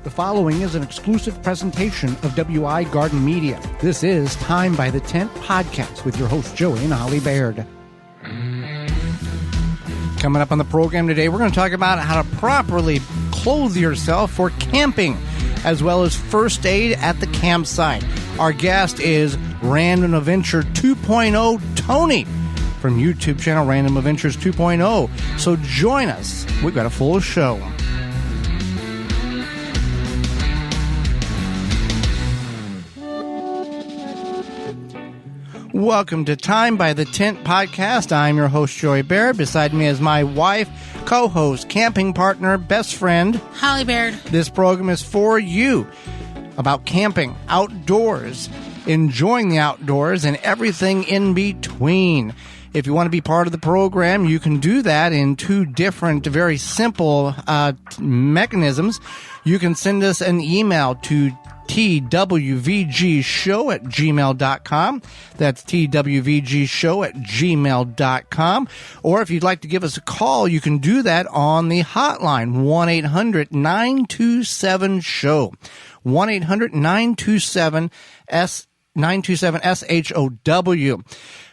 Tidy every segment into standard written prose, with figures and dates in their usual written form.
The following is an exclusive presentation of WI Garden Media. This is Time by the Tent podcast with your host, Joey and Holly Baird. Coming up on the program today, we're going to talk about how to properly clothe yourself for camping, as well as first aid at the campsite. Our guest is Random Adventure 2.0 Tony from YouTube channel Random Adventures 2.0. So join us. We've got a full show. Welcome to Time by the Tent podcast. I'm your host, Joey Baird. Beside me is my wife, co-host, camping partner, best friend, Holly Baird. This program is for you about camping, outdoors, enjoying the outdoors, and everything in between. If you want to be part of the program, you can do that in two different, very simple mechanisms. You can send us an email to twvgshow@gmail.com. That's twvgshow@gmail.com. Or if you'd like to give us a call, you can do that on the hotline, 1-800-927-SHOW. 1-800-927-SHOW.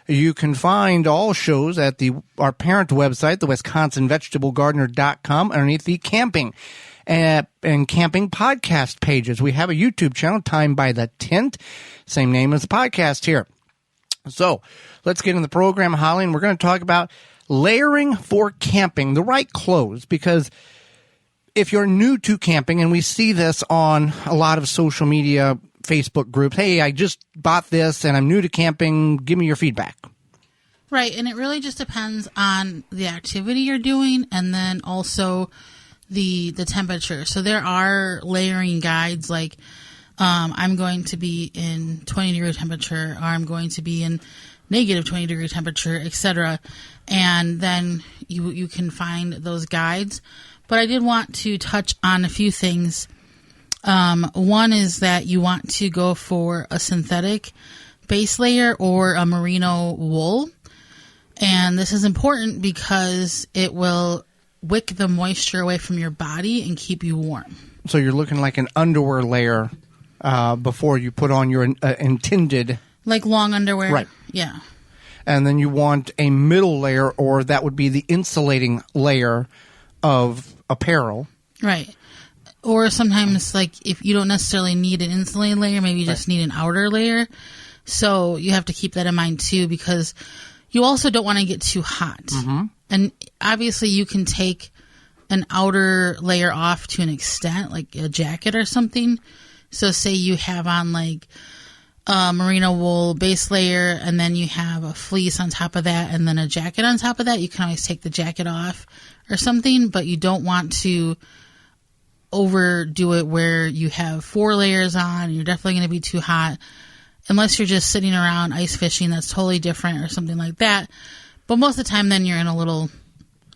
You can find all shows at our parent website, the WisconsinVegetableGardener.com, underneath the camping and camping podcast pages. We have a YouTube channel, Time by the Tent, same name as the podcast here. So let's get in the program, Holly, and we're going to talk about layering for camping, the right clothes, because if you're new to camping, and we see this on a lot of social media, Facebook groups, hey, I just bought this and I'm new to camping, give me your feedback. Right, and it really just depends on the activity you're doing and then also the temperature. So there are layering guides like I'm going to be in 20-degree temperature, or I'm going to be in negative 20-degree temperature, etc. And then you can find those guides. But I did want to touch on a few things. One is that you want to go for a synthetic base layer or a merino wool. And this is important because it will wick the moisture away from your body and keep you warm. So you're looking like an underwear layer before you put on your intended... Like long underwear? Right. Yeah. And then you want a middle layer, or that would be the insulating layer of apparel. Right. Or sometimes, like, if you don't necessarily need an insulating layer, maybe you just need an outer layer. So you have to keep that in mind, too, because you also don't want to get too hot. Mm-hmm. And obviously you can take an outer layer off to an extent, like a jacket or something. So say you have on like a merino wool base layer, and then you have a fleece on top of that, and then a jacket on top of that. You can always take the jacket off or something, but you don't want to overdo it where you have 4 layers on and you're definitely going to be too hot. Unless you're just sitting around ice fishing, that's totally different, or something like that. But most of the time, then you're in a little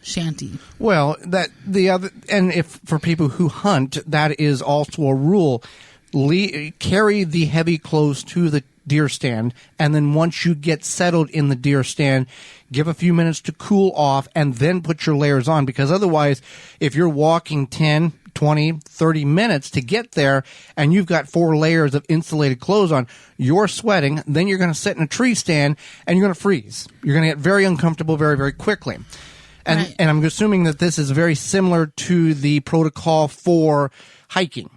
shanty. Well, if for people who hunt, that is also a rule. Carry the heavy clothes to the deer stand, and then once you get settled in the deer stand, give a few minutes to cool off, and then put your layers on. Because otherwise, if you're walking 10, 20, 30 minutes to get there, and you've got 4 layers of insulated clothes on, you're sweating, then you're going to sit in a tree stand, and you're going to freeze. You're going to get very uncomfortable very, very quickly. And, right. And I'm assuming that this is very similar to the protocol for hiking.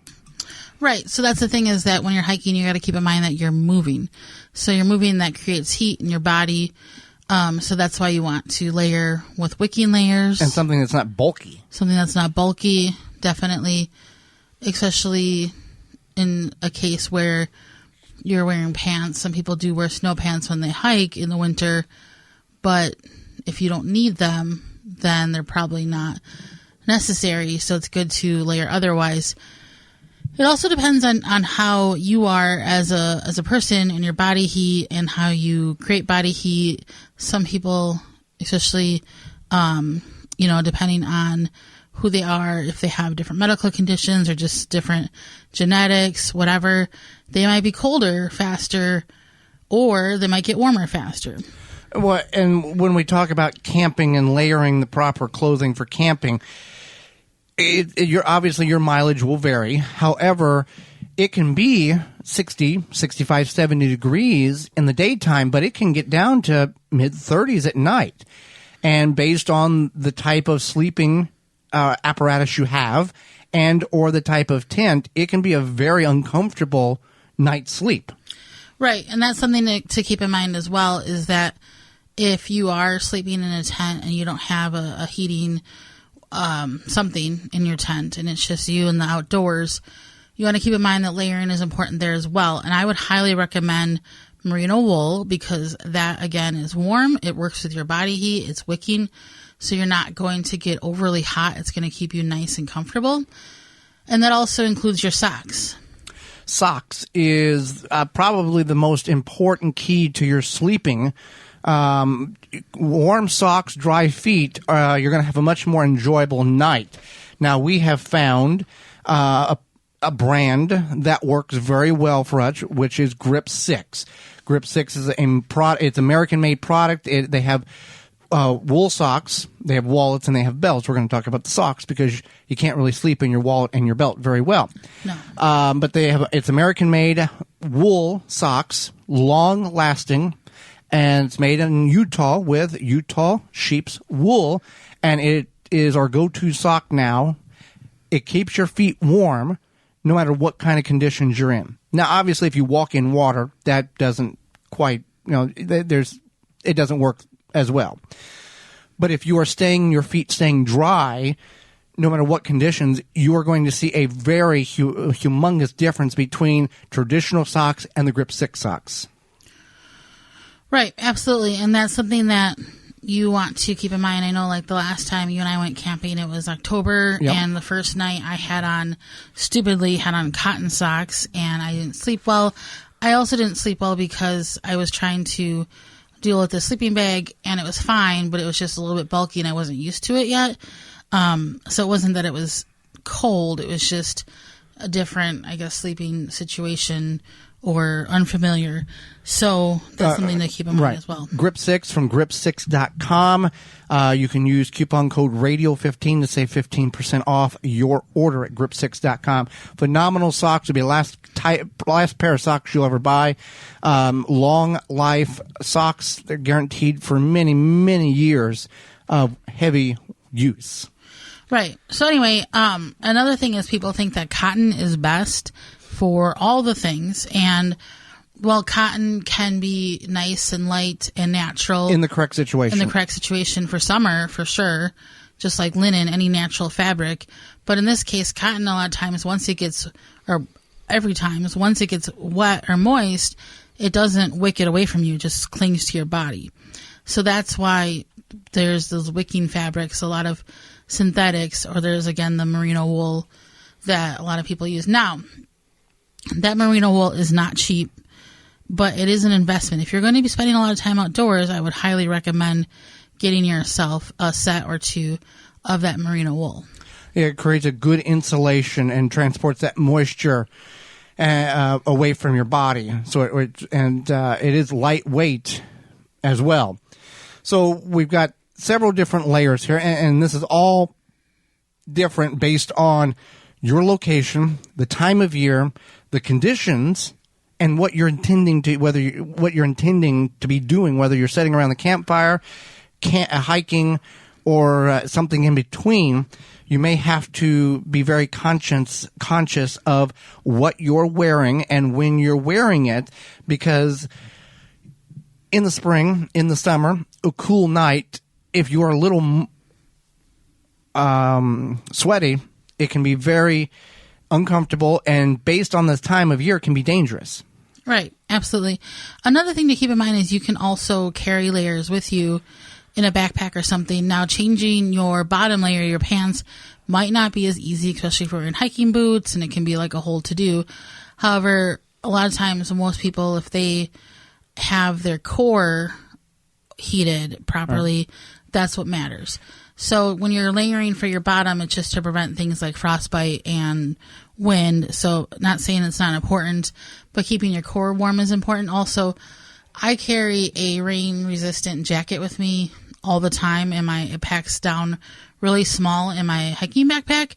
Right. So that's the thing, is that when you're hiking, you got to keep in mind that you're moving. So you're moving, that creates heat in your body. So that's why you want to layer with wicking layers. And something that's not bulky. Something that's not bulky, definitely. Especially in a case where you're wearing pants. Some people do wear snow pants when they hike in the winter. But if you don't need them, then they're probably not necessary. So it's good to layer otherwise. It also depends on how you are as a person, and your body heat, and how you create body heat. Some people, especially, depending on who they are, if they have different medical conditions or just different genetics, whatever, they might be colder faster, or they might get warmer faster. Well, and when we talk about camping and layering the proper clothing for camping, Obviously your mileage will vary. However, it can be 60, 65, 70 degrees in the daytime, but it can get down to mid-30s at night. And based on the type of sleeping apparatus you have and or the type of tent, it can be a very uncomfortable night's sleep. Right, and that's something to keep in mind as well, is that if you are sleeping in a tent and you don't have a heating something in your tent and it's just you in the outdoors, you want to keep in mind that layering is important there as well. And I would highly recommend merino wool because that, again, is warm. It works with your body heat. It's wicking, so you're not going to get overly hot. It's going to keep you nice and comfortable. And that also includes your socks. Socks is probably the most important key to your sleeping. Warm socks, dry feet, you're going to have a much more enjoyable night. Now, we have found a brand that works very well for us, which is Grip 6. Grip 6 is it's American-made product. They have wool socks, they have wallets, and they have belts. We're going to talk about the socks because you can't really sleep in your wallet and your belt very well. No. But it's American-made wool socks, long-lasting, and it's made in Utah with Utah sheep's wool, and it is our go-to sock now. It keeps your feet warm no matter what kind of conditions you're in. Now, obviously, if you walk in water, that doesn't quite, it doesn't work as well. But if you are your feet staying dry, no matter what conditions, you are going to see a very humongous difference between traditional socks and the Grip 6 socks. Right, absolutely. And that's something that you want to keep in mind. I know, like the last time you and I went camping, it was October, yep. And the first night I stupidly had on cotton socks, and I didn't sleep well. I also didn't sleep well because I was trying to deal with the sleeping bag, and it was fine, but it was just a little bit bulky, and I wasn't used to it yet. So it wasn't that it was cold. It was just a different, I guess, sleeping situation or unfamiliar. So that's something to keep in mind as well. Grip 6 from grip6.com. You can use coupon code radio15 to save 15% off your order at grip6.com. Phenomenal socks. Will be the last pair of socks you'll ever buy. Long life socks. They're guaranteed for many, many years of heavy use. Right. So anyway, another thing is people think that cotton is best for all the things, and while cotton can be nice and light and natural in the correct situation for summer, for sure, just like linen, any natural fabric. But in this case, cotton, a lot of times, once it gets wet or moist, it doesn't wick it away from you, it just clings to your body. So that's why there's those wicking fabrics, a lot of synthetics, or there's, again, the merino wool that a lot of people use. Now, that merino wool is not cheap, but it is an investment. If you're going to be spending a lot of time outdoors, I would highly recommend getting yourself a set or two of that merino wool. Yeah, it creates a good insulation and transports that moisture away from your body. So it is lightweight as well. So we've got several different layers here, and this is all different based on your location, the time of year, the conditions, and what you're intending to be doing, whether you're sitting around the campfire, hiking, or something in between. You may have to be very conscious of what you're wearing and when you're wearing it, because in the spring, in the summer, a cool night, if you are a little sweaty, it can be very uncomfortable, and based on this time of year, can be dangerous. Right, absolutely. Another thing to keep in mind is you can also carry layers with you in a backpack or something. Now, changing your bottom layer, your pants, might not be as easy, especially if you're in hiking boots, and it can be like a whole to-do. However, a lot of times, most people, if they have their core heated properly, that's what matters. So when you're layering for your bottom, it's just to prevent things like frostbite and wind. So not saying it's not important, but keeping your core warm is important. Also, I carry a rain-resistant jacket with me all the time, and it packs down really small in my hiking backpack,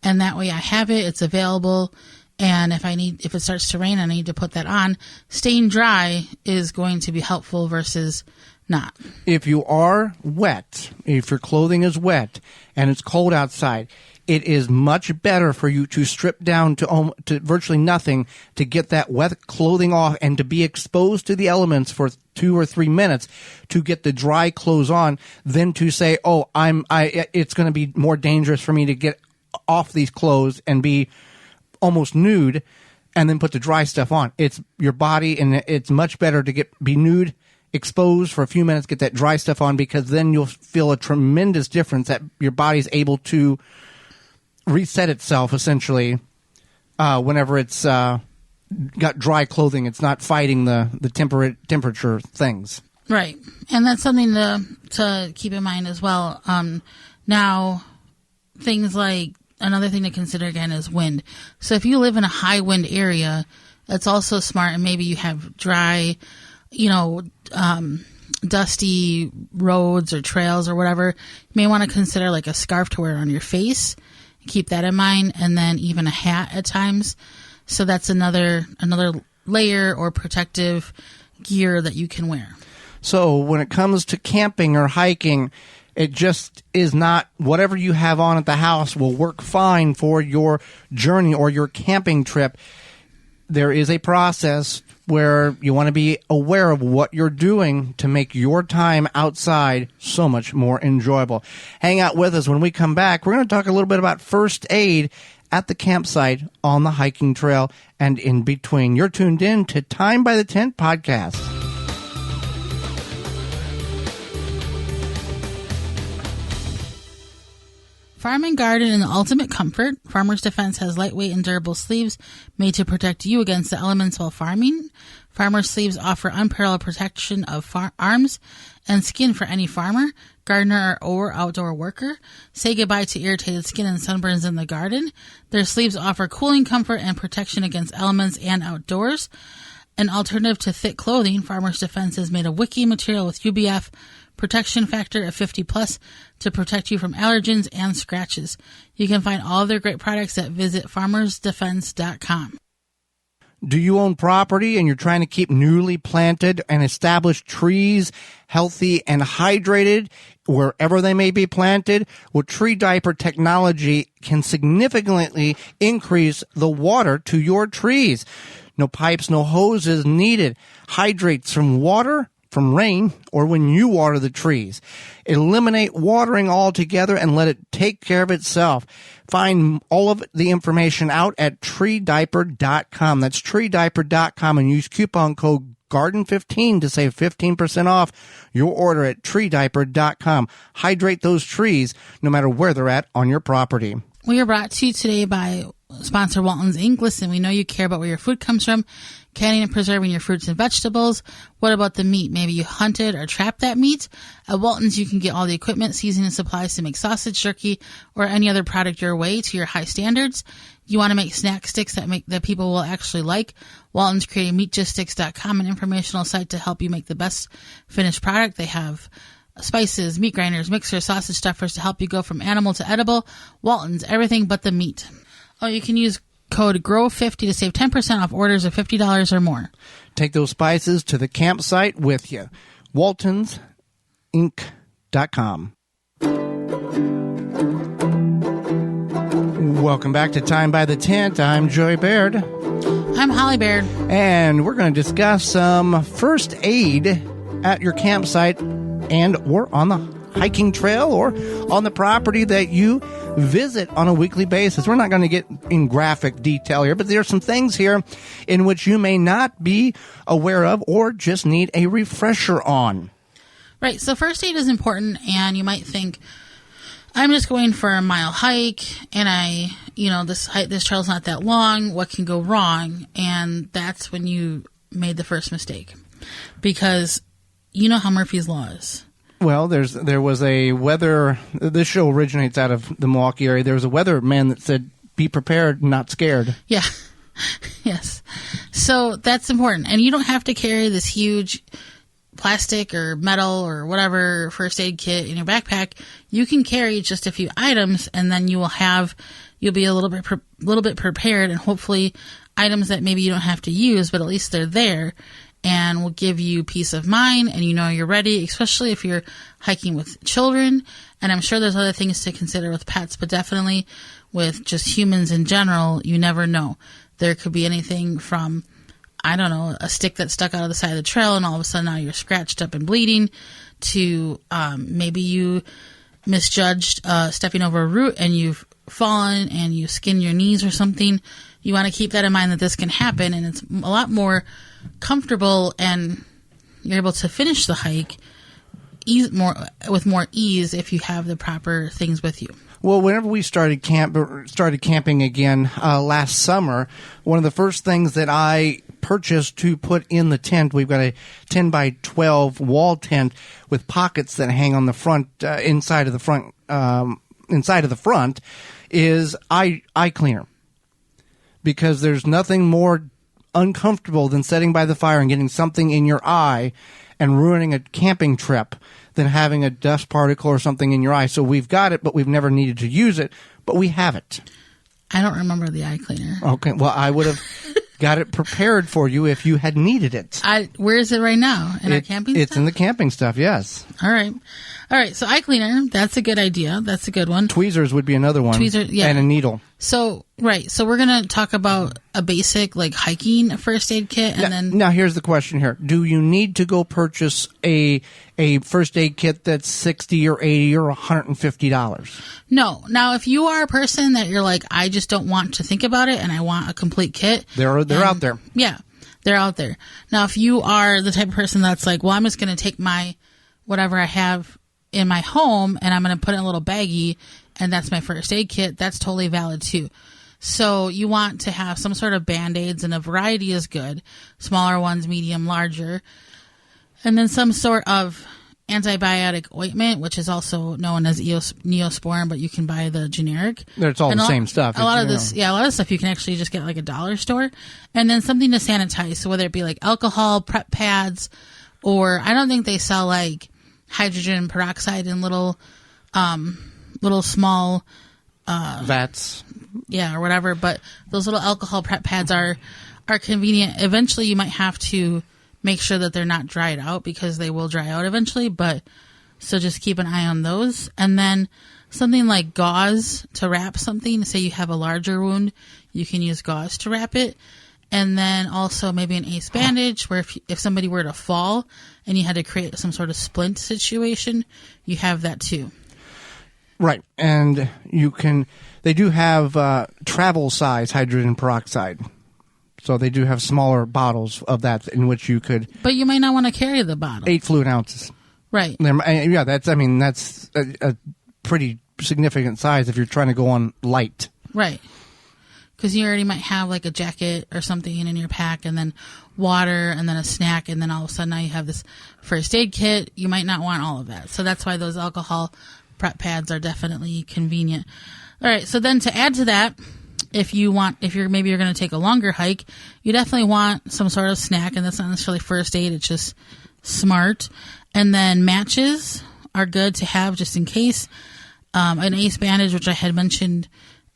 and that way I have it, it's available, and if it starts to rain and I need to put that on, staying dry is going to be helpful versus not. If you are wet, if your clothing is wet and it's cold outside, it is much better for you to strip down to virtually nothing to get that wet clothing off and to be exposed to the elements for 2 or 3 minutes to get the dry clothes on than to say, oh, it's going to be more dangerous for me to get off these clothes and be almost nude and then put the dry stuff on. It's your body, and it's much better to be nude, exposed for a few minutes, get that dry stuff on, because then you'll feel a tremendous difference that your body's able to reset itself essentially whenever it's got dry clothing. It's not fighting the temperature things. Right. And that's something to keep in mind as well. Now, things like, another thing to consider again is wind. So if you live in a high wind area, it's also smart, and maybe you have dry, dusty roads or trails or whatever, you may want to consider like a scarf to wear on your face. Keep that in mind, and then even a hat at times. So that's another layer or protective gear that you can wear. So when it comes to camping or hiking, it just is not whatever you have on at the house will work fine for your journey or your camping trip. There is a process where you want to be aware of what you're doing to make your time outside so much more enjoyable. Hang out with us. When we come back, we're going to talk a little bit about first aid at the campsite, on the hiking trail, and in between. You're tuned in to Time by the Tent podcast. Farm and garden in the ultimate comfort. Farmer's Defense has lightweight and durable sleeves made to protect you against the elements while farming. Farmer's sleeves offer unparalleled protection of arms and skin for any farmer, gardener, or outdoor worker. Say goodbye to irritated skin and sunburns in the garden. Their sleeves offer cooling comfort and protection against elements and outdoors. An alternative to thick clothing, Farmer's Defense is made of wicky material with UBF protection factor of 50+ to protect you from allergens and scratches. You can find all of their great products at visit farmersdefense.com. Do you own property and you're trying to keep newly planted and established trees healthy and hydrated wherever they may be planted? Well, tree diaper technology can significantly increase the water to your trees. No pipes, no hoses needed. Hydrates from water, from rain, or when you water the trees. Eliminate watering altogether and let it take care of itself. Find all of the information out at treediaper.com. That's treediaper.com, and use coupon code GARDEN15 to save 15% off your order at treediaper.com. Hydrate those trees no matter where they're at on your property. We are brought to you today by sponsor Walton's Inc. Listen, we know you care about where your food comes from, canning and preserving your fruits and vegetables. What about the meat? Maybe you hunted or trapped that meat. At Walton's, you can get all the equipment, seasoning supplies to make sausage, jerky, or any other product your way to your high standards. You want to make snack sticks that people will actually like. Walton's created meatgiststicks.com, an informational site to help you make the best finished product. They have spices, meat grinders, mixers, sausage stuffers to help you go from animal to edible. Walton's, everything but the meat. Oh, you can use code GROW50 to save 10% off orders of $50 or more. Take those spices to the campsite with you. WaltonsInc.com. Welcome back to Time by the Tent. I'm Joey Baird. I'm Holly Baird. And we're going to discuss some first aid at your campsite and or on the hiking trail or on the property that you visit on a weekly basis. We're not going to get in graphic detail here, but there are some things here in which you may not be aware of or just need a refresher on. Right. So first aid is important, and you might think, I'm just going for a mile hike, and this trail's not that long. What can go wrong? And that's when you made the first mistake, because you know how Murphy's Law is. Well, there was a weather. This show originates out of the Milwaukee area. There was a weatherman that said, "Be prepared, not scared." Yeah. Yes. So that's important, and you don't have to carry this huge plastic or metal or whatever first aid kit in your backpack, you can carry just a few items, and then you'll be a little bit prepared, and hopefully items that maybe you don't have to use, but at least they're there and will give you peace of mind, and you're ready, especially if you're hiking with children. And I'm sure there's other things to consider with pets, but definitely with just humans in general, you never know. There could be anything from, I don't know, a stick that stuck out of the side of the trail and all of a sudden now you're scratched up and bleeding, to maybe you misjudged stepping over a root and you've fallen and you skinned your knees or something. You want to keep that in mind, that this can happen, and it's a lot more comfortable and you're able to finish the hike with more ease if you have the proper things with you. Well, whenever we started camping again last summer, one of the first things that I purchased to put in the tent, we've got a 10 by 12 wall tent with pockets that hang on the front, inside of the front, is eye cleaner, because there's nothing more uncomfortable than sitting by the fire and getting something in your eye and ruining a camping trip than having a dust particle or something in your eye. So we've got it, but we've never needed to use it, but we have it. I don't remember the eye cleaner. Okay, well, I would have got it prepared for you if you had needed it. Where is it right now? In our camping stuff? It's in the camping stuff, yes. All right, so eye cleaner, that's a good idea. That's a good one. Tweezers would be another one. Tweezers, yeah. And a needle. So we're going to talk about a basic, like, hiking first aid kit, and now here's the question here. Do you need to go purchase a first aid kit that's $60 or $80 or $150? No. Now, if you are a person that you're like, I just don't want to think about it and I want a complete kit. They're out there. Yeah, they're out there. Now, if you are the type of person that's like, well, I'm just going to take my whatever I have in my home and I'm going to put it in a little baggie and that's my first aid kit, that's totally valid too. So you want to have some sort of Band-Aids, and a variety is good. Smaller ones, medium, larger. And then some sort of antibiotic ointment, which is also known as Neosporin, but you can buy the generic. It's all the same stuff. A lot of this stuff you can actually just get like a dollar store. And then something to sanitize. So whether it be like alcohol, prep pads, or I don't think they sell like hydrogen peroxide in little small vats. Yeah, or whatever. But those little alcohol prep pads are convenient. Eventually you might have to make sure that they're not dried out, because they will dry out eventually. But so just keep an eye on those. And then something like gauze to wrap something. Say you have a larger wound, you can use gauze to wrap it. And then also maybe an ace bandage, where if somebody were to fall and you had to create some sort of splint situation, you have that too. Right. And they do have travel size hydrogen peroxide. So they do have smaller bottles of that in which you could. But you might not want to carry the bottle. 8 fluid ounces. Right. Yeah, that's a pretty significant size if you're trying to go on light. Right. Because you already might have like a jacket or something in your pack, and then water, and then a snack, and then all of a sudden now you have this first aid kit. You might not want all of that. So that's why those alcohol prep pads are definitely convenient. All right. So then to add to that, if you're going to take a longer hike, you definitely want some sort of snack, and that's not necessarily first aid. It's just smart. And then matches are good to have just in case. An ace bandage, which I had mentioned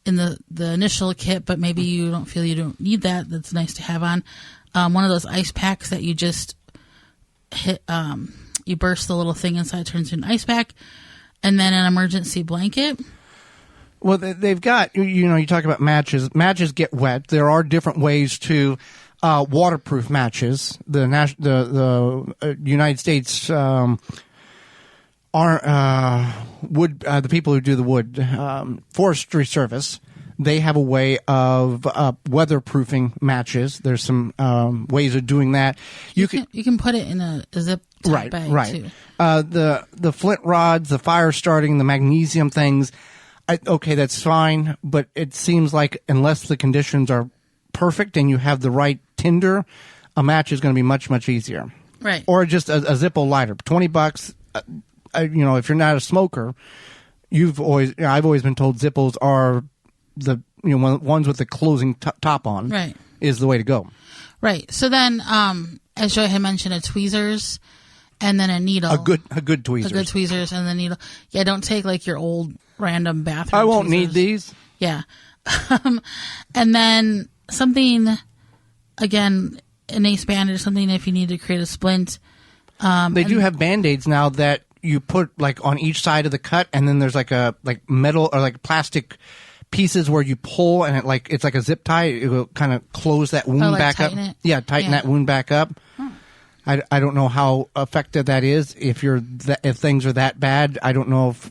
in the initial kit, but maybe you don't need that. That's nice to have on. One of those ice packs that you just hit, you burst the little thing inside, turns into an ice pack, and then an emergency blanket. Well, they've got, you talk about matches. Matches get wet. There are different ways to waterproof matches. The United States the people who do the wood, Forestry Service, they have a way of weatherproofing matches. There's some ways of doing that. You can put it in a zip tie bag too. The flint rods, the fire starting, the magnesium things. Okay, that's fine, but it seems like unless the conditions are perfect and you have the right tinder, a match is going to be much, much easier. Right. Or just a Zippo lighter, $20. If you're not a smoker, I've always been told Zippos are the ones with the closing top on. Right. Is the way to go. Right. So then, as Joey had mentioned, tweezers and then a needle. A good tweezers. A good tweezers and the needle. Yeah, don't take like your old random bathroom I won't tweezers. need these. Yeah. And then something, again, an ace bandage or something if you need to create a splint. They do have Band-Aids now that you put like on each side of the cut, and then there's like metal or like plastic pieces where you pull, and it's like a zip tie. It will kind of close that wound back up. It. Yeah, tighten that wound back up. I don't know how effective that is. If things are that bad, I don't know if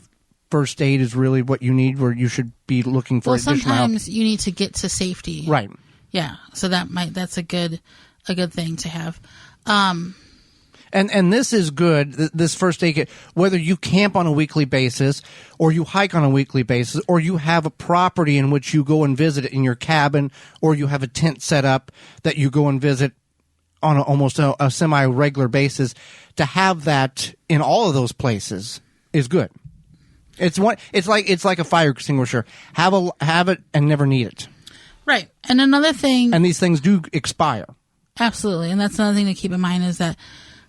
first aid is really what you need, where you should be looking for additional help. Sometimes you need to get to safety. Right. Yeah. So that's a good thing to have. And this is good, this first aid kit, whether you camp on a weekly basis or you hike on a weekly basis or you have a property in which you go and visit in your cabin or you have a tent set up that you go and visit on almost a semi-regular basis, to have that in all of those places is good. It's like a fire extinguisher. Have it and never need it. Right. And another thing. And these things do expire. Absolutely. And that's another thing to keep in mind is that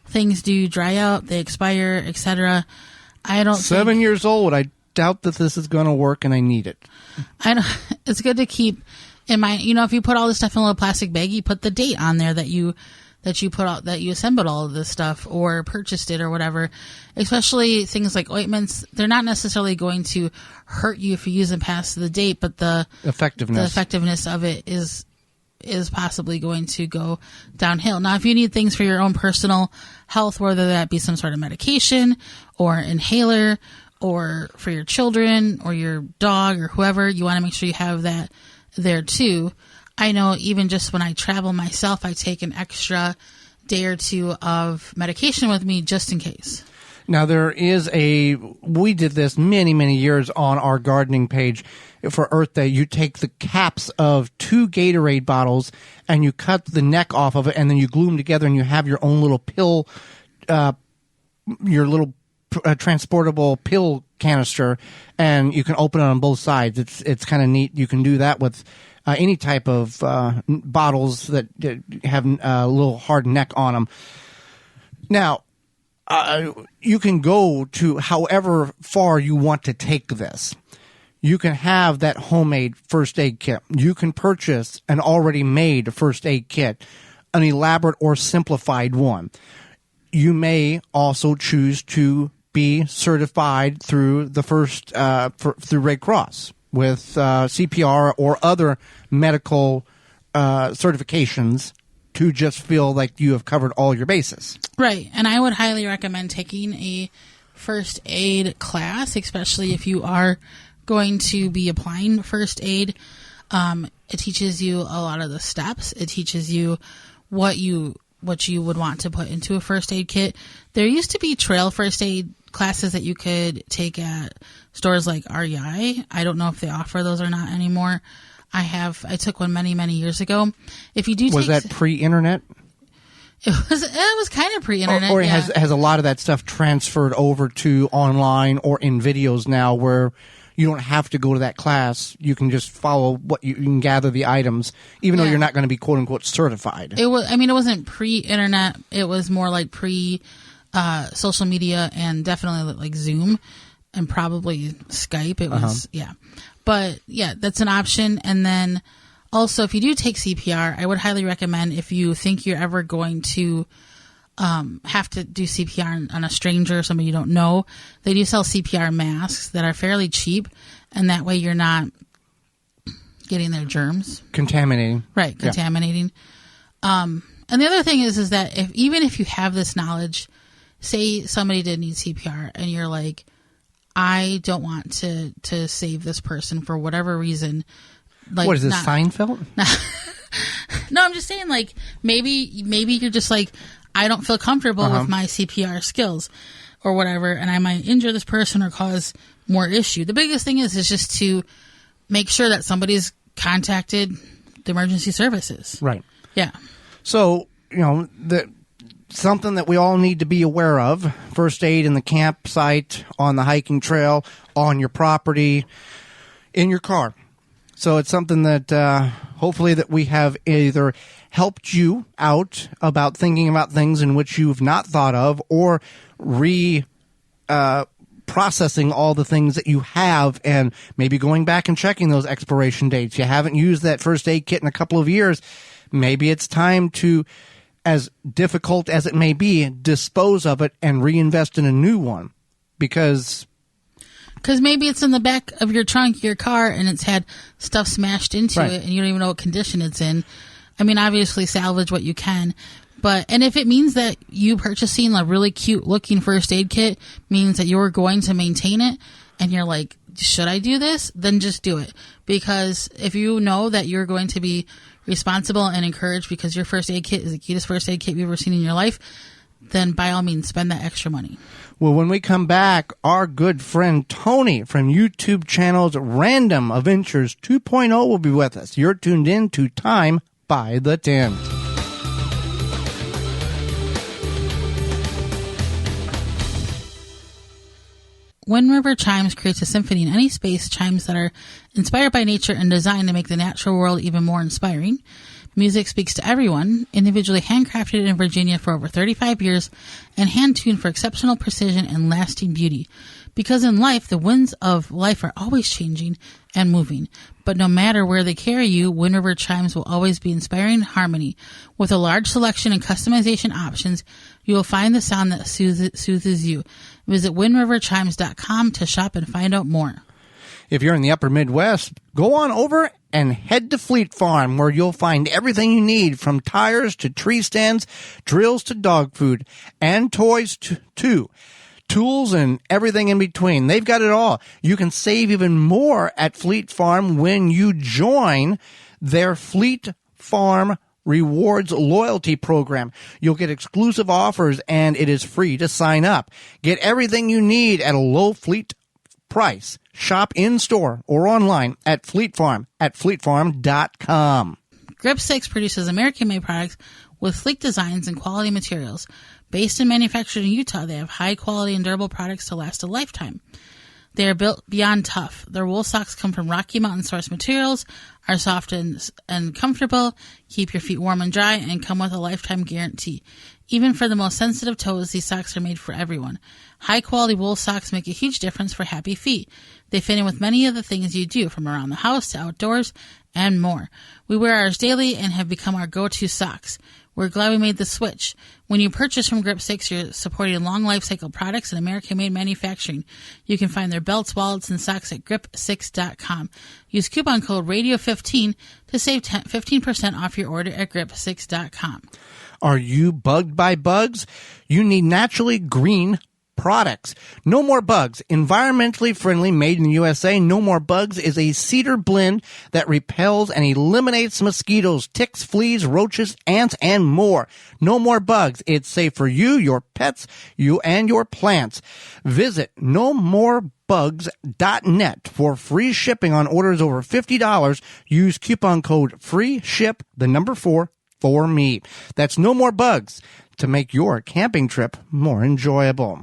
things do dry out, they expire, etc. I don't 7 years old. I doubt that this is going to work, and I need it. It's good to keep in mind. If you put all this stuff in a little plastic bag, you put the date on there that you assembled all of this stuff or purchased it or whatever. Especially things like ointments, they're not necessarily going to hurt you if you use them past the date, but the effectiveness of it is possibly going to go downhill. Now, if you need things for your own personal health, whether that be some sort of medication or inhaler or for your children or your dog or whoever, you want to make sure you have that there too. I know even just when I travel myself, I take an extra day or two of medication with me just in case. Now, we did this many, many years on our gardening page for Earth Day. You take the caps of 2 Gatorade bottles and you cut the neck off of it, and then you glue them together, and you have your own little pill, your little transportable pill canister, and you can open it on both sides. It's kind of neat. You can do that with any type of bottles that have a little hard neck on them. Now, you can go to however far you want to take this. You can have that homemade first aid kit. You can purchase an already made first aid kit, an elaborate or simplified one. You may also choose to be certified through the through Red Cross with CPR or other medical certifications to just feel like you have covered all your bases. Right. And I would highly recommend taking a first aid class, especially if you are going to be applying first aid. It teaches you a lot of the steps. It teaches you what you would want to put into a first aid kit. There used to be trail first aid classes that you could take at stores like REI. I don't know if they offer those or not anymore. I took one many, many years ago. If you do, was that pre-internet? It was kind of pre-internet. Or has a lot of that stuff transferred over to online or in videos now, where you don't have to go to that class. You can just follow what you can gather the items, even though you're not going to be quote unquote certified. It wasn't pre-internet. It was more like social media, and definitely like Zoom and probably Skype. It was But yeah, that's an option. And then also, if you do take CPR, I would highly recommend, if you think you're ever going to have to do CPR on a stranger or somebody you don't know, they do sell CPR masks that are fairly cheap, and that way you're not getting their germs. Contaminating. Right, contaminating. Yeah. And the other thing is that even if you have this knowledge, say somebody did need CPR and you're like, I don't want to save this person for whatever reason. Like, what is this, Seinfeld? No, I'm just saying, like, maybe you're just like, I don't feel comfortable with my CPR skills or whatever, and I might injure this person or cause more issue. The biggest thing is just to make sure that somebody's contacted the emergency services. Right. Yeah. So, something that we all need to be aware of: first aid in the campsite, on the hiking trail, on your property, in your car. So it's something that hopefully that we have either helped you out about thinking about things in which you've not thought of, or processing all the things that you have, and maybe going back and checking those expiration dates. You haven't used that first aid kit in a couple of years. Maybe it's time to, as difficult as it may be, dispose of it and reinvest in a new one. Because maybe it's in the back of your trunk of your car and it's had stuff smashed into Right. it and you don't even know what condition it's in. I mean, obviously salvage what you can. And if it means that you purchasing a really cute looking first aid kit means that you're going to maintain it and you're like, should I do this? Then just do it. Because if you know that you're going to be responsible and encouraged because your first aid kit is the cutest first aid kit you've ever seen in your life, then by all means spend that extra money. Well, when we come back, our good friend Tony from YouTube channel's Random Adventures 2.0 will be with us. You're tuned in to Time by the Tent. Wind River Chimes creates a symphony in any space, chimes that are inspired by nature and designed to make the natural world even more inspiring. Music speaks to everyone, individually handcrafted in Virginia for over 35 years, and hand-tuned for exceptional precision and lasting beauty. Because in life, the winds of life are always changing and moving. But no matter where they carry you, Wind River Chimes will always be inspiring harmony. With a large selection and customization options, you will find the sound that soothes you. Visit windriverchimes.com to shop and find out more. If you're in the upper Midwest, go on over and head to Fleet Farm, where you'll find everything you need, from tires to tree stands, drills to dog food, and toys too. Tools and everything in between. They've got it all. You can save even more at Fleet Farm when you join their Fleet Farm Rewards loyalty program. You'll get exclusive offers, and it is free to sign up. Get everything you need at a low fleet price. Shop in-store or online at Fleet Farm at fleetfarm.com. Grip 6 produces American-made products with sleek designs and quality materials. Based and manufactured in Utah, they have high-quality and durable products to last a lifetime. They are built beyond tough. Their wool socks come from Rocky Mountain source materials, are soft and comfortable, keep your feet warm and dry, and come with a lifetime guarantee. Even for the most sensitive toes, these socks are made for everyone. High-quality wool socks make a huge difference for happy feet. They fit in with many of the things you do, from around the house to outdoors and more. We wear ours daily and have become our go-to socks. We're glad we made the switch. When you purchase from Grip 6, you're supporting long life cycle products and American-made manufacturing. You can find their belts, wallets, and socks at grip6.com. Use coupon code RADIO15 to save 15% off your order at grip6.com. Are you bugged by bugs? You need naturally green products. No More Bugs, environmentally friendly, made in the USA. No More Bugs is a cedar blend that repels and eliminates mosquitoes, ticks, fleas, roaches, ants, and more. No More Bugs. It's safe for you, your pets, you, and your plants. Visit nomorebugs.net for free shipping on orders over $50. Use coupon code FREESHIP, the number 4, for me. That's No More Bugs, to make your camping trip more enjoyable.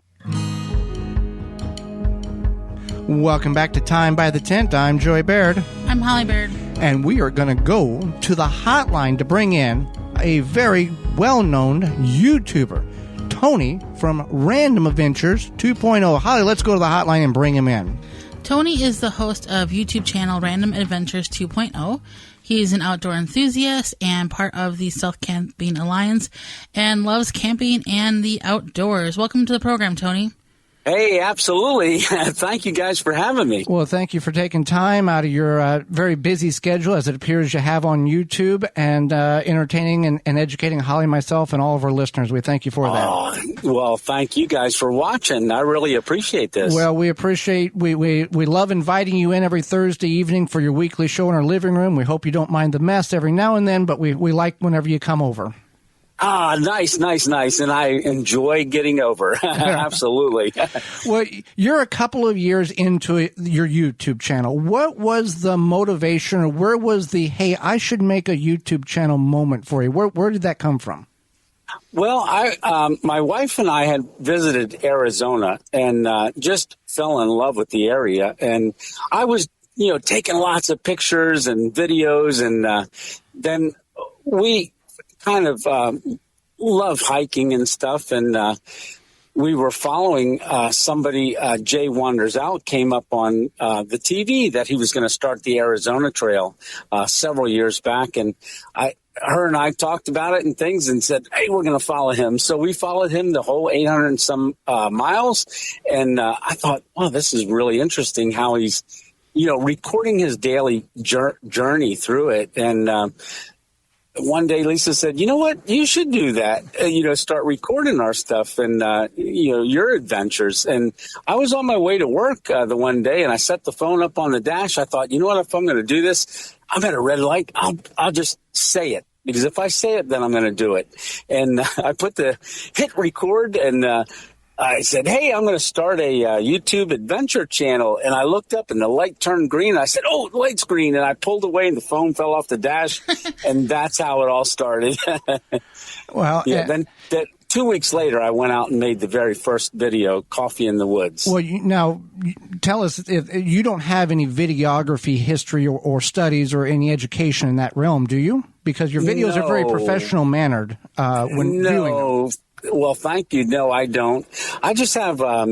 Welcome back to Time by the Tent. I'm Joey Baird. I'm Holly Baird. And we are going to go to the hotline to bring in a very well-known YouTuber, Tony from Random Adventures 2.0. Holly, let's go to the hotline and bring him in. Tony is the host of YouTube channel Random Adventures 2.0. He's an outdoor enthusiast and part of the Stealth Camping Alliance and loves camping and the outdoors. Welcome to the program, Tony. Hey, absolutely. Thank you guys for having me. Well, thank you for taking time out of your very busy schedule, as it appears you have on YouTube, and entertaining and educating Holly, myself, and all of our listeners. We thank you for that. Oh, well, thank you guys for watching. I really appreciate this. Well, we appreciate, we love inviting you in every Thursday evening for your weekly show in our living room. We hope you don't mind the mess every now and then, but we like whenever you come over. Ah, nice. And I enjoy getting over. Absolutely. Well, you're a couple of years into your YouTube channel. What was the motivation, or where was the, hey, I should make a YouTube channel moment for you? Where did that come from? Well, my wife and I had visited Arizona and just fell in love with the area. And I was taking lots of pictures and videos. And then we kind of love hiking and stuff. And we were following somebody, Jay Wanders Out, came up on the TV that he was going to start the Arizona Trail several years back. And her and I talked about it and things and said, hey, we're going to follow him. So we followed him the whole 800 and some miles. And I thought, wow, this is really interesting how he's, recording his daily journey through it. And one day Lisa said, you know what, you should do that, start recording our stuff and, your adventures. And I was on my way to work the one day and I set the phone up on the dash. I thought, you know what, if I'm going to do this, I'm at a red light. I'll just say it, because if I say it, then I'm going to do it. And I put the hit record and I said, hey, I'm going to start a YouTube adventure channel. And I looked up and the light turned green. I said, oh, the light's green. And I pulled away and the phone fell off the dash. And that's how it all started. Well, yeah. Then 2 weeks later, I went out and made the very first video, Coffee in the Woods. Well, now tell us, if you don't have any videography history or studies or any education in that realm, do you? Because your videos are very professional mannered when viewing them. Well, thank you. No, I don't. I just have, I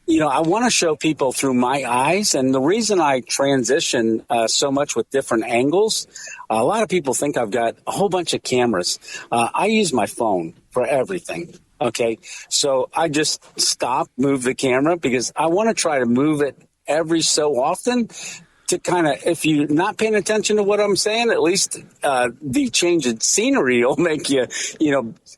want to show people through my eyes. And the reason I transition so much with different angles, a lot of people think I've got a whole bunch of cameras. I use my phone for everything. Okay. So I just move the camera because I want to try to move it every so often to kind of, if you're not paying attention to what I'm saying, at least the change in scenery will make you,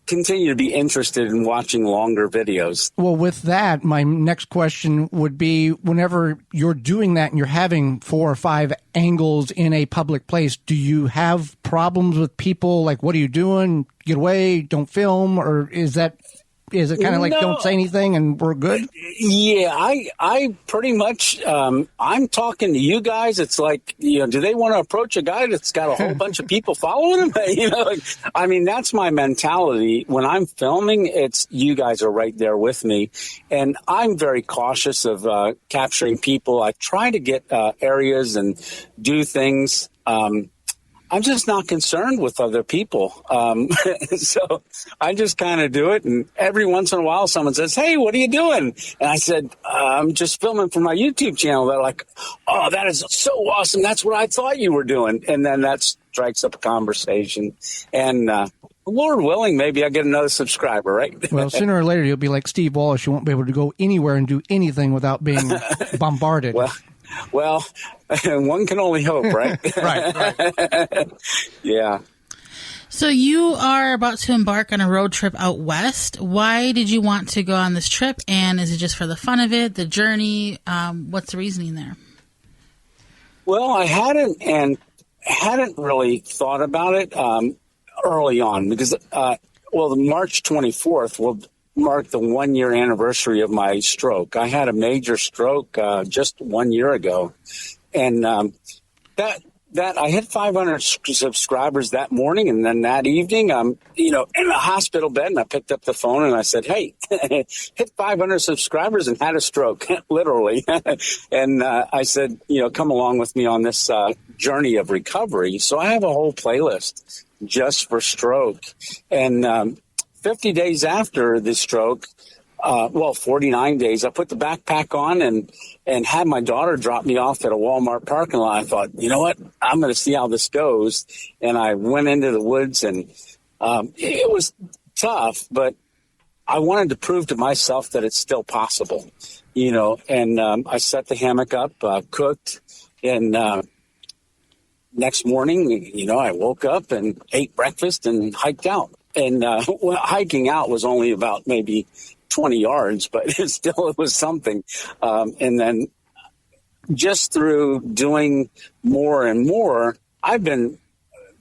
continue to be interested in watching longer videos. Well, with that, my next question would be, whenever you're doing that and you're having 4 or 5 angles in a public place, do you have problems with people? Like, what are you doing? Get away, don't film? Or is it kind of like, don't say anything and we're good? Yeah, I pretty much, I'm talking to you guys. It's like, do they want to approach a guy that's got a whole bunch of people following him? That's my mentality. When I'm filming, it's you guys are right there with me. And I'm very cautious of capturing people. I try to get areas and do things. I'm just not concerned with other people. So I just kind of do it. And every once in a while, someone says, hey, what are you doing? And I said, I'm just filming for my YouTube channel. They're like, oh, that is so awesome. That's what I thought you were doing. And then that strikes up a conversation. And Lord willing, maybe I'll get another subscriber, right? Well, sooner or later, you'll be like Steve Wallace. You won't be able to go anywhere and do anything without being bombarded. Well, one can only hope, right? Right. Yeah. So you are about to embark on a road trip out west. Why did you want to go on this trip? And is it just for the fun of it, the journey? What's the reasoning there? Well, I hadn't really thought about it early on because, the March 24th will mark the 1-year anniversary of my stroke. I had a major stroke just 1 year ago. And that I hit 500 subscribers that morning. And then that evening, I'm, in a hospital bed, and I picked up the phone and I said, hey, hit 500 subscribers and had a stroke, literally. And I said, come along with me on this journey of recovery. So I have a whole playlist just for stroke. And 50 days after the stroke, 49 days, I put the backpack on and had my daughter drop me off at a Walmart parking lot. I thought, you know what, I'm going to see how this goes. And I went into the woods, and it was tough, but I wanted to prove to myself that it's still possible, and I set the hammock up, cooked, and next morning, I woke up and ate breakfast and hiked out. And hiking out was only about maybe 20 yards, but it was something. And then just through doing more and more, I've been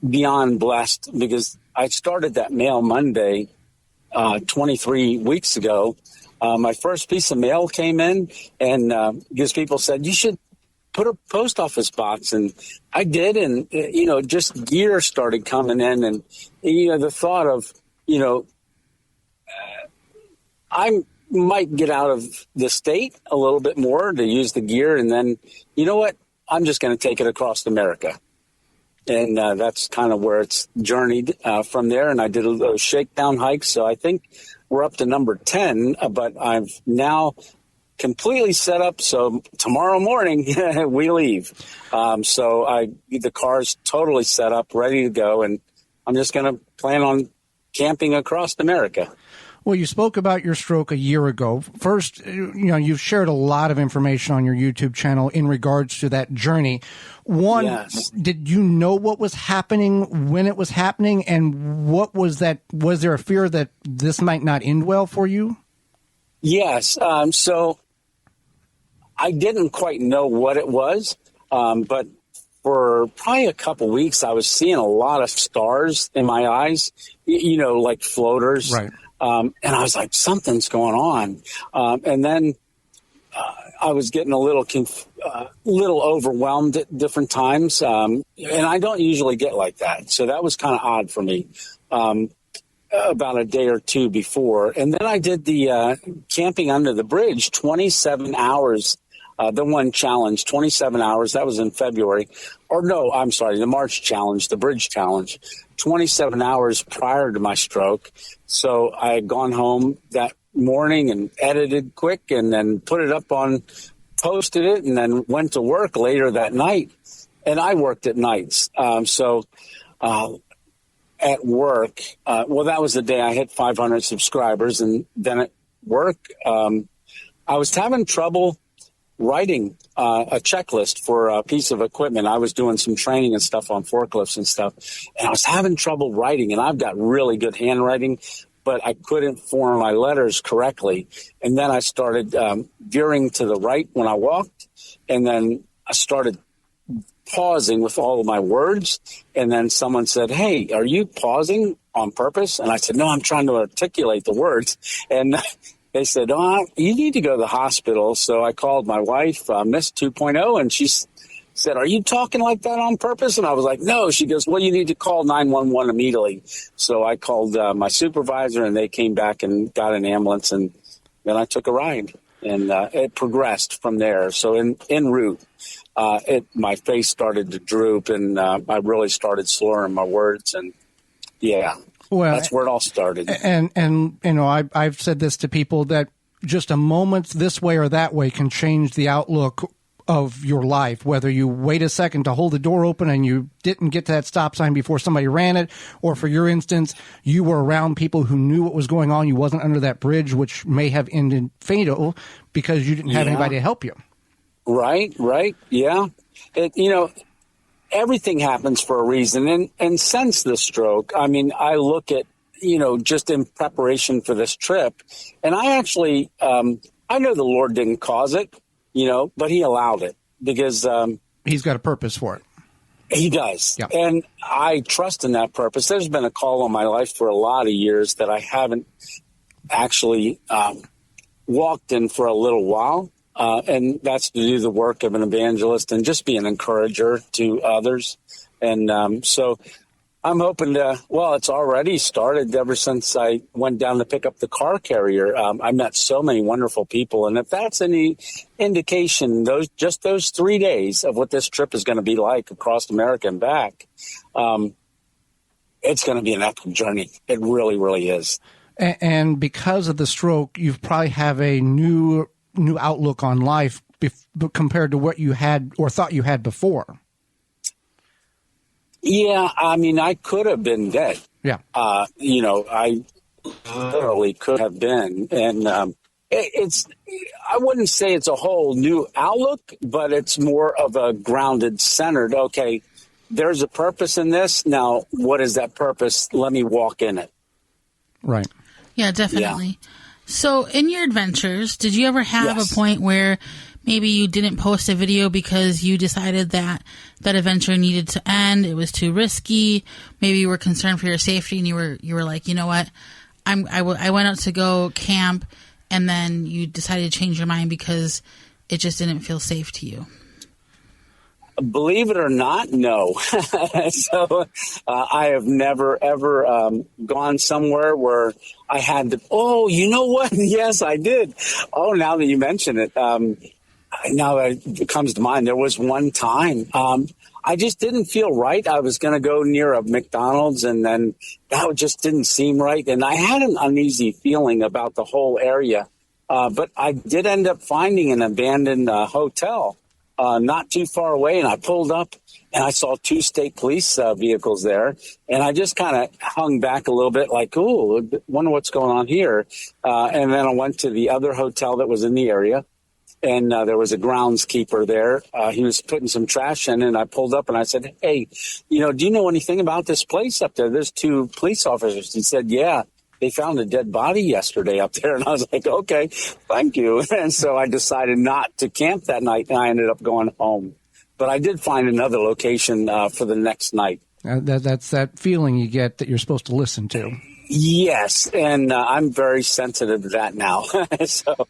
beyond blessed because I started that Mail Monday 23 weeks ago. My first piece of mail came in, and because people said, you should put a post office box, and I did, and just gear started coming in, and the thought of I might get out of the state a little bit more to use the gear, and then you know what, I'm just going to take it across America. And that's kind of where it's journeyed from there. And I did a shakedown hike. So I think we're up to number 10, but I've now completely set up. So tomorrow morning we leave. So the car's totally set up, ready to go. And I'm just going to plan on camping across America. Well, you spoke about your stroke a year ago. First, you've shared a lot of information on your YouTube channel in regards to that journey. One, yes. Did you know what was happening when it was happening? And what was that? Was there a fear that this might not end well for you? Yes. So I didn't quite know what it was, but for probably a couple weeks, I was seeing a lot of stars in my eyes, like floaters. Right. And I was like, something's going on. And then I was getting a little overwhelmed at different times. And I don't usually get like that. So that was kind of odd for me about a day or two before. And then I did the camping under the bridge, 27 hours. The one challenge, 27 hours. That was in February. Or no, I'm sorry, the March challenge, the bridge challenge, 27 hours prior to my stroke. So I had gone home that morning and edited quick and then put it up posted it, and then went to work later that night. And I worked at nights. So at work, that was the day I hit 500 subscribers. And then at work, I was having trouble writing a checklist for a piece of equipment. I was doing some training and stuff on forklifts and stuff, and I was having trouble writing, and I've got really good handwriting, but I couldn't form my letters correctly. And then I started veering to the right when I walked, and then I started pausing with all of my words. And then someone said, "Hey, are you pausing on purpose?" And I said, "No, I'm trying to articulate the words." And they said, "Oh, you need to go to the hospital." So I called my wife, Miss 2.0, and she said, "Are you talking like that on purpose?" And I was like, "No." She goes, "Well, you need to call 911 immediately." So I called my supervisor, and they came back and got an ambulance, and then I took a ride, and it progressed from there. So en route, my face started to droop, and I really started slurring my words, and yeah. Well, that's where it all started. And I've said this to people that just a moment this way or that way can change the outlook of your life, whether you wait a second to hold the door open and you didn't get to that stop sign before somebody ran it, or for your instance, you were around people who knew what was going on. You wasn't under that bridge, which may have ended fatal because you didn't have anybody to help you. Right. Yeah. Everything happens for a reason. And since the stroke, I mean, I look at, just in preparation for this trip, and I actually, I know the Lord didn't cause it, but he allowed it because he's got a purpose for it. He does. Yeah. And I trust in that purpose. There's been a call on my life for a lot of years that I haven't actually walked in for a little while. And that's to do the work of an evangelist and just be an encourager to others. And so I'm hoping it's already started ever since I went down to pick up the car carrier. I met so many wonderful people. And if that's any indication, those 3 days of what this trip is going to be like across America and back, it's going to be an epic journey. It really, really is. And because of the stroke, you probably have a new outlook on life compared to what you had or thought you had before. Yeah, I mean, I could have been dead. Yeah. I literally could have been. And I wouldn't say it's a whole new outlook, but it's more of a grounded, centered, okay, there's a purpose in this. Now, what is that purpose? Let me walk in it. Right. Yeah, definitely. Yeah. So in your adventures, did you ever have a point where maybe you didn't post a video because you decided that adventure needed to end? It was too risky. Maybe you were concerned for your safety and you were like, you know what? I went out to go camp, and then you decided to change your mind because it just didn't feel safe to you. Believe it or not, no. So I have never, ever gone somewhere where I had to, oh, you know what? Yes, I did. Oh, now that you mention it, now that it comes to mind, there was one time I just didn't feel right. I was going to go near a McDonald's, and then that just didn't seem right. And I had an uneasy feeling about the whole area. But I did end up finding an abandoned hotel not too far away, and I pulled up, and I saw 2 state police vehicles there, and I just kind of hung back a little bit like, ooh, wonder what's going on here. And then I went to the other hotel that was in the area, and there was a groundskeeper there. He was putting some trash in, and I pulled up, and I said, hey, do you know anything about this place up there? There's 2 police officers. He said, yeah. They found a dead body yesterday up there. And I was like, okay, thank you. And so I decided not to camp that night, and I ended up going home. But I did find another location for the next night. That's that feeling you get that you're supposed to listen to. Yes, and I'm very sensitive to that now. So,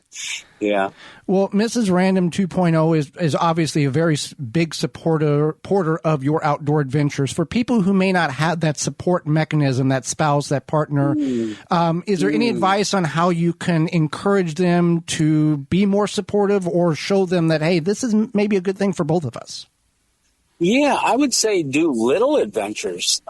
yeah. Well, Mrs. Random 2.0 is obviously a very big supporter of your outdoor adventures. For people who may not have that support mechanism, that spouse, that partner, is there any advice on how you can encourage them to be more supportive or show them that, hey, this is maybe a good thing for both of us? Yeah, I would say do little adventures,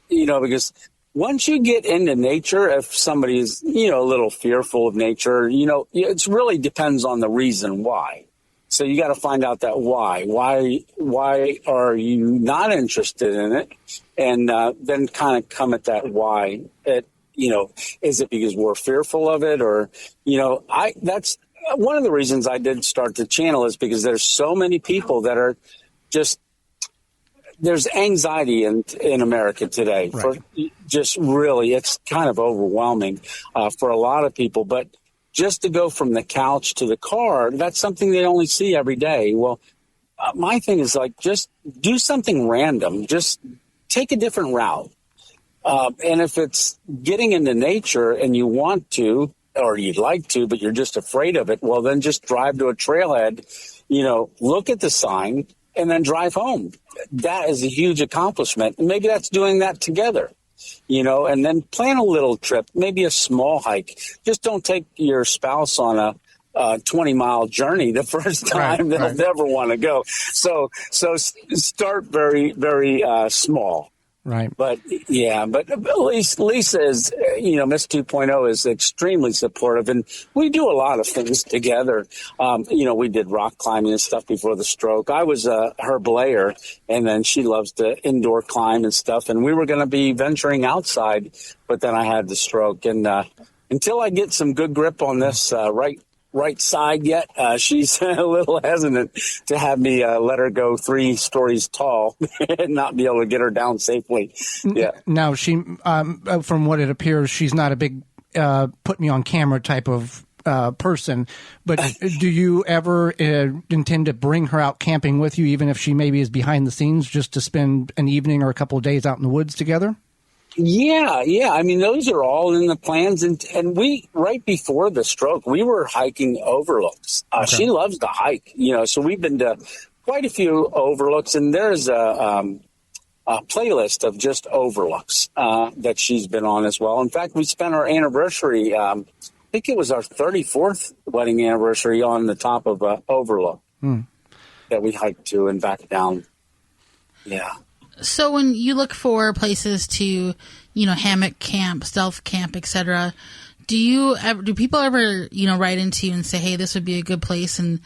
because once you get into nature, if somebody is, a little fearful of nature, it really depends on the reason why. So you got to find out that why. Why are you not interested in it? And then kind of come at that why. Is it because we're fearful of it? Or, that's one of the reasons I did start the channel, is because there's so many people that are just, there's anxiety in America today. Right. For just really, it's kind of overwhelming for a lot of people. But just to go from the couch to the car, that's something they only see every day. Well, my thing is like, just do something random. Just take a different route. And if it's getting into nature and you want to, or you'd like to, but you're just afraid of it, well, then just drive to a trailhead, look at the sign, and then drive home. That is a huge accomplishment. And maybe that's doing that together, and then plan a little trip, maybe a small hike. Just don't take your spouse on a 20-mile journey the first time. They'll never want to go. So start very, very small. Right. But at least Lisa is, Miss 2.0 is extremely supportive, and we do a lot of things together. We did rock climbing and stuff before the stroke. I was her belayer, and then she loves to indoor climb and stuff, and we were going to be venturing outside, but then I had the stroke. And until I get some good grip on this right side yet, she's a little hesitant to have me let her go 3 stories tall and not be able to get her down safely. Yeah. Now, she, from what it appears, she's not a big put me on camera type of person, but do you ever intend to bring her out camping with you, even if she maybe is behind the scenes, just to spend an evening or a couple of days out in the woods together? Yeah. I mean, those are all in the plans. And we, right before the stroke, we were hiking overlooks. Okay. She loves to hike, so we've been to quite a few overlooks. And there's a playlist of just overlooks that she's been on as well. In fact, we spent our anniversary, I think it was our 34th wedding anniversary, on the top of an overlook that we hiked to and back down. Yeah. So when you look for places to, hammock camp, stealth camp, etc., do people ever, write into you and say, hey, this would be a good place, and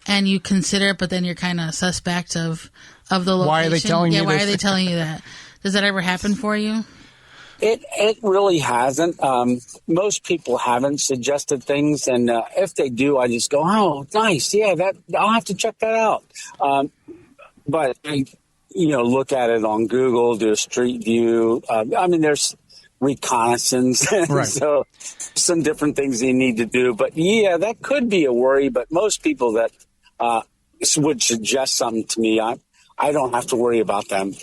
you consider it, but then you're kind of suspect of the location? Why are they telling you this? Why are they telling you that? Does that ever happen for you? It really hasn't. Most people haven't suggested things, and if they do, I just go, oh, nice, yeah, I'll have to check that out. But look at it on Google, do a street view. There's reconnaissance. Right. So some different things you need to do. But, yeah, that could be a worry. But most people that would suggest something to me, I don't have to worry about them.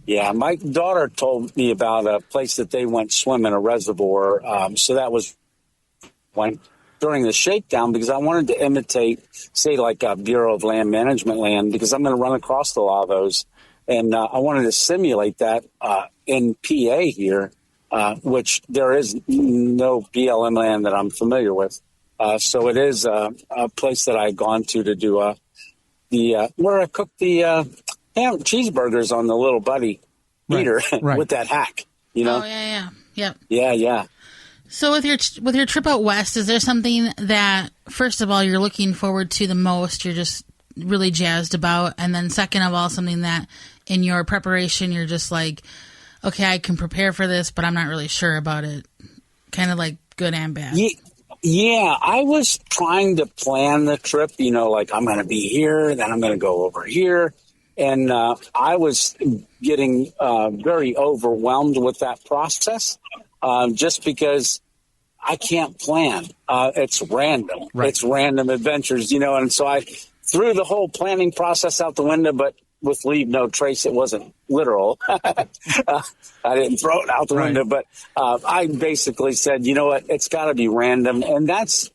Yeah, my daughter told me about a place that they went swim in a reservoir. So that was during the shakedown, because I wanted to imitate, say, like a Bureau of Land Management land, because I'm going to run across a lot of those. And I wanted to simulate that in PA here, which there is no BLM land that I'm familiar with. So it is a place that I've gone to do where I cook the ham cheeseburgers on the little buddy heater with that hack. You know? Oh yeah, yep. Yeah. So with your trip out west, is there something that, first of all, you're looking forward to the most, you're just really jazzed about, and then second of all, something that in your preparation you're just like, okay, I can prepare for this, but I'm not really sure about it, kind of like good and bad? Yeah, I was trying to plan the trip, like I'm going to be here, then I'm going to go over here. And I was getting very overwhelmed with that process just because I can't plan. It's random. Right. It's random adventures, and so I threw the whole planning process out the window, but with leave no trace, it wasn't literal. I didn't throw it out the window, but I basically said, you know what, it's got to be random. And that's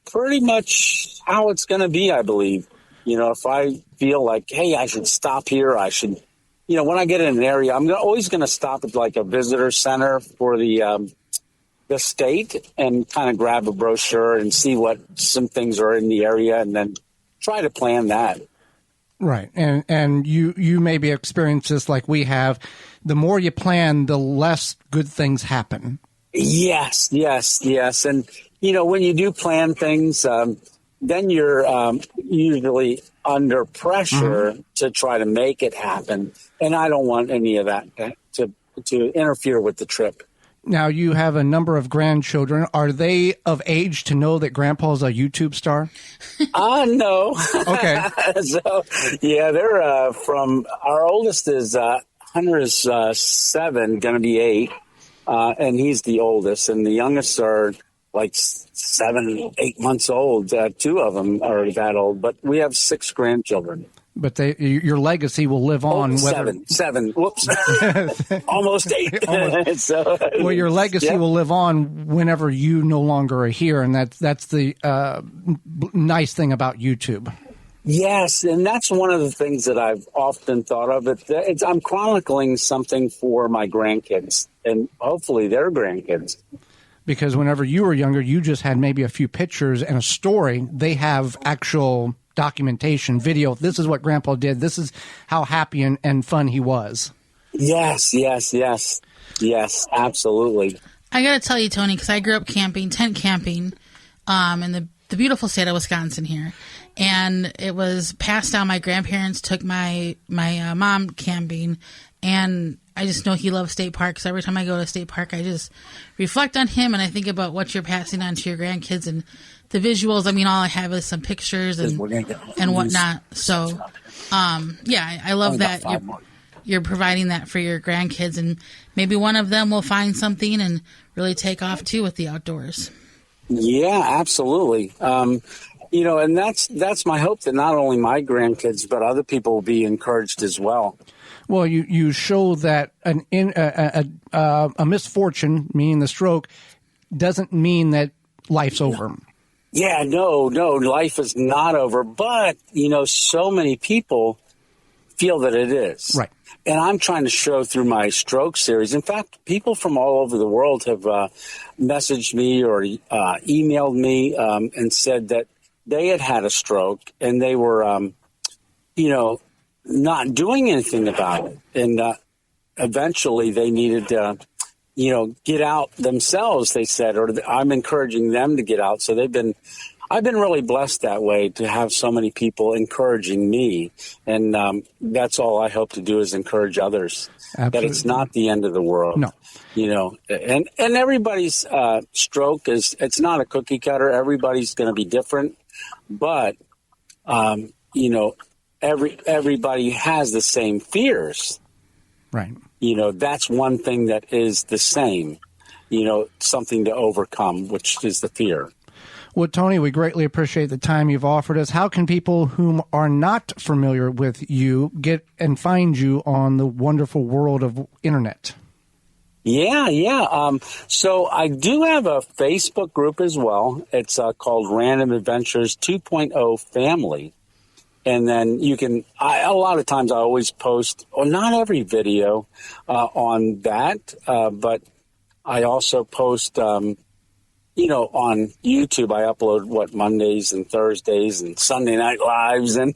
pretty much how it's going to be, I believe. If I feel like, hey, I should stop here, I should, when I get in an area, I'm always going to stop at like a visitor center for the state and kind of grab a brochure and see what some things are in the area and then try to plan that. Right. And you maybe experience this like we have. The more you plan, the less good things happen. Yes. And, when you do plan things, then you're usually under pressure to try to make it happen. And I don't want any of that to interfere with the trip. Now, you have a number of grandchildren. Are they of age to know that Grandpa's a YouTube star? No. Okay. So, yeah, they're from, our oldest is, Hunter is 7, going to be 8, and he's the oldest. And the youngest are like 7, 8 months old. 2 of them are that old, but we have 6 grandchildren. But your legacy will live on. Seven. Whoops. Almost 8. So, well, your legacy will live on whenever you no longer are here, and that's the nice thing about YouTube. Yes, and that's one of the things that I've often thought of. I'm chronicling something for my grandkids, and hopefully their grandkids. Because whenever you were younger, you just had maybe a few pictures and a story. They have actual documentation, video. This is what Grandpa did. This is how happy and fun he was. Yes, absolutely. I got to tell you, Tony, because I grew up camping, tent camping, in the beautiful state of Wisconsin here. And it was passed down. My grandparents took my mom camping, and I just know he loves state parks. Every time I go to a state park, I just reflect on him, and I think about what you're passing on to your grandkids and the visuals. I mean, all I have is some pictures and whatnot. So, I love that you're providing that for your grandkids, and maybe one of them will find something and really take off too with the outdoors. Yeah, absolutely. And that's my hope, that not only my grandkids but other people will be encouraged as well. Well, you show that a misfortune, meaning the stroke, doesn't mean that life's over. Yeah, no, life is not over. But, so many people feel that it is. Right. And I'm trying to show through my stroke series. In fact, people from all over the world have messaged me or emailed me and said that they had a stroke and they were, not doing anything about it. And eventually they needed to, get out themselves, they said, or I'm encouraging them to get out. So I've been really blessed that way, to have so many people encouraging me. And that's all I hope to do, is encourage others. Absolutely. That it's not the end of the world. No. And everybody's stroke it's not a cookie cutter. Everybody's going to be different. But, everybody has the same fears. Right. That's one thing that is the same, something to overcome, which is the fear. Well, Tony, we greatly appreciate the time you've offered us. How can people whom are not familiar with you get and find you on the wonderful world of internet? Yeah. So I do have a Facebook group as well. It's called Random Adventures 2.0 Family. And then you can, a lot of times I always post, or not every video on that, but I also post, on YouTube, I upload Mondays and Thursdays and Sunday Night Lives and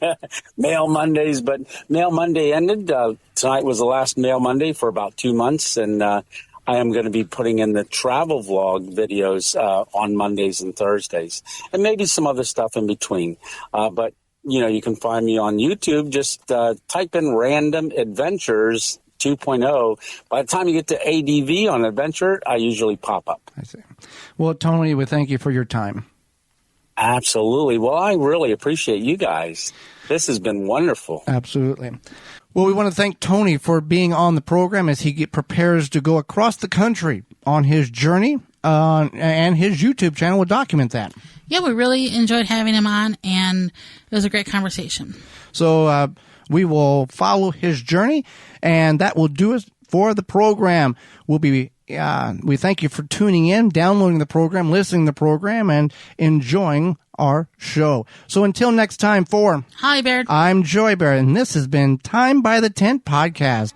Mail Mondays. But Mail Monday ended. Tonight was the last Mail Monday for about 2 months. And I am going to be putting in the travel vlog videos on Mondays and Thursdays, and maybe some other stuff in between. But, you can find me on YouTube. Just type in Random Adventures 2.0. By the time you get to ADV on adventure, I usually pop up. I see. Well, Tony, we thank you for your time. Absolutely. Well, I really appreciate you guys. This has been wonderful. Absolutely. Well, we want to thank Tony for being on the program as he prepares to go across the country on his journey, and his YouTube channel will document that. Yeah, we really enjoyed having him on, and it was a great conversation. So we will follow his journey, and that will do it for the program. We thank you for tuning in, downloading the program, listening to the program, and enjoying our show. So until next time, for Holly Baird, I'm Joey Baird, and this has been Time by the Tent Podcast.